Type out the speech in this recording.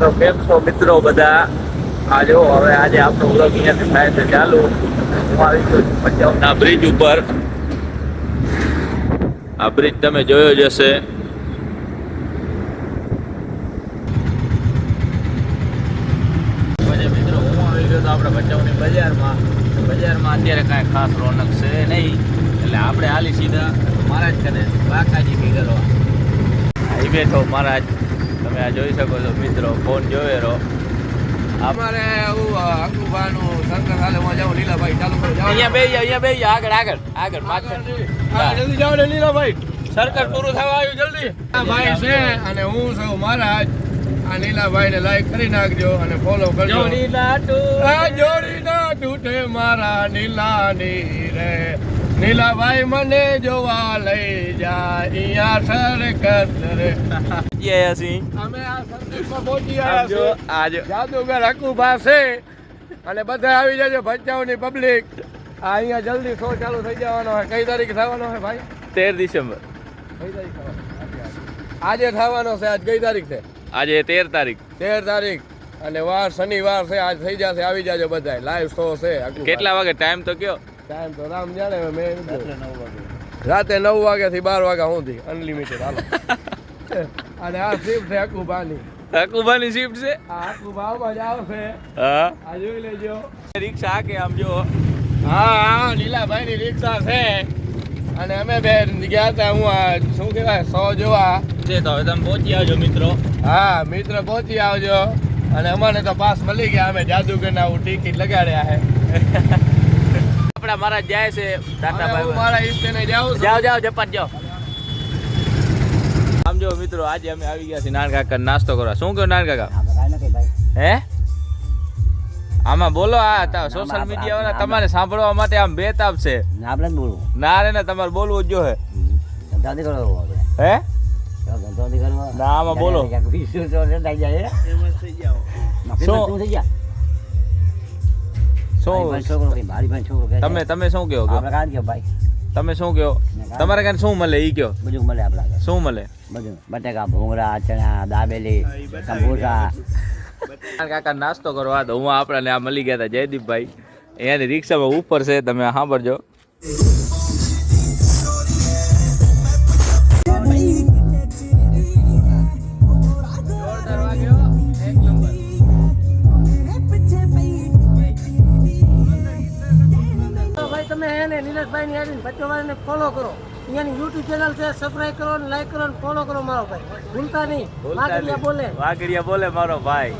તો કેમ છો મિત્રો બધા? આજો હવે આજે આપણો વ્લોગ અહીંયાથી થાય છે ચાલુ. હું આવી ગયો છું ભચાઉના બ્રિજ ઉપર. આ બ્રિજ તમે જોયો જ હશે. પછી મિત્રો હું આવી ગયો તો આપણે ભચાઉની બજારમાં. બજારમાં અત્યારે કાંઈ ખાસ રોનક છે નહીં, એટલે આપણે હાલી સીધા મહારાજ કને કાકાજી કી કરવા. અહીં બેઠો મહારાજ, તમે આ જોઈ શકો છો મિત્રો. ફોન જોવે રહો. અમારે આવું અંકુભાનું શંકર હાલે હું જાઉં. લીલાભાઈ ચાલુ કરો. અહીંયા બે આગળ આગળ આગળ પાછળ. જલ્દી જાઓ ને લીલાભાઈ. સર્કલ પૂરું થવા આવ્યું, જલ્દી. આ ભાઈ છે અને હું છું મહારાજ. આ નીલાભાઈને લાઈક કરી નાખજો અને ફોલો કરજો. આ જોડી ના તૂટે મારા નીલાની રે. નીલાભાઈ મને જોવા લઈ જા અહીંયા સર્કસ રે. અમે આ સર્કસમાં પહોંચી આવ્યા જો છીએ. આજ જાદુગર અંકુભા છે અને બધા આવી જજો ભચાઉની પબ્લિક. આ અહીંયા જલ્દી શો ચાલુ થઈ જવાનો હોય. કઈ તારીખ થવાનો હોય ભાઈ? 13 ડિસેમ્બર. કઈ તારીખ થવાનો? આજે થવાનો છે. આજ કઈ તારીખ છે? આજે 13 તારીખ. 13 તારીખ અને વાર શનિવાર છે. આજ થઈ જશે. આવી જાજો બધા. લાઈવ શો છે. કેટલા વાગે ટાઈમ તો કયો? ટાઈમ તો રામ જાણે. મેં રાતે 9 વાગ્યાથી 12 વાગ્યા સુધી અનલિમિટેડ હાલો. અને આ શિફ્ટ છે અકુબાની. અકુબાની શિફ્ટ છે. આ અકુબામાં જ આવશે. હા, આ જોઈ લેજો. રિક્ષા કે આમ જો. હા, નીલાભાઈની રિક્ષા છે અને અમે બે ગયા હતા. હું આ શું કહેવાય શો જોવા છે, તો હવે તમે પહોંચી આવજો મિત્રો. હા મિત્ર પહોંચી આવજો. અને અમારે તો પાસ મળી ગયા. અમે જાદુગરના ટિકિટ લગાડ્યા છે. આપડા મહારાજ જાય છે. ટાટા હવે હું ભાઈ મારા ઈષ્ટને જાઉં છું. જાઓ જપાત જાઓ. આમ જો મિત્રો, આજે અમે આવી ગયા છીએ નાન કાકા નાસ્તો કરવા. શું કહો નાન કાકા? હે આમાં બોલો. આ સોશિયલ મીડિયા વાળા તમારે સાંભળવા માટે આમ બેતાબ છે. આપણે જ બોલવું. ના રે ને, તમારે બોલવું જ જોઈએ. ધંધાથી કરવો આપણે. હે ધંધાથી કરવો. ના, આમાં બોલો. વિશ્વ તો થઈ જાય. શું? શું થઈ ગયા? શું છોકરો કઈ મારી ભાઈ છોકરો કહે છે. તમે શું કહો? આપણે કાંઈ કહો ભાઈ. તમે શું કહો? તમારે કાંઈ શું મળે ઈ કહો. બધું મળે આપણા આગળ. શું મળે? બધું બટાકા, ભૂંગળા, ચણા, દાબેલી, સમોસા. કાકા નાસ્તો કરવા તો હું આપણાને આ મળી ગયા હતા જયદીપભાઈ. અહીંયાની રિક્ષામાં ઉપર છે, તમે સાંભળજો. તમે એને નીરજભાઈની આવીને ભચાઉવાળાને ફોલો કરો. અહીંયાની યુટ્યુબ ચેનલ છે. સબસ્ક્રાઇબ કરો, લાઈક કરો, ફોલો કરો મારો ભાઈ. ભૂલતા નહીં. વાગડિયા બોલે મારો ભાઈ.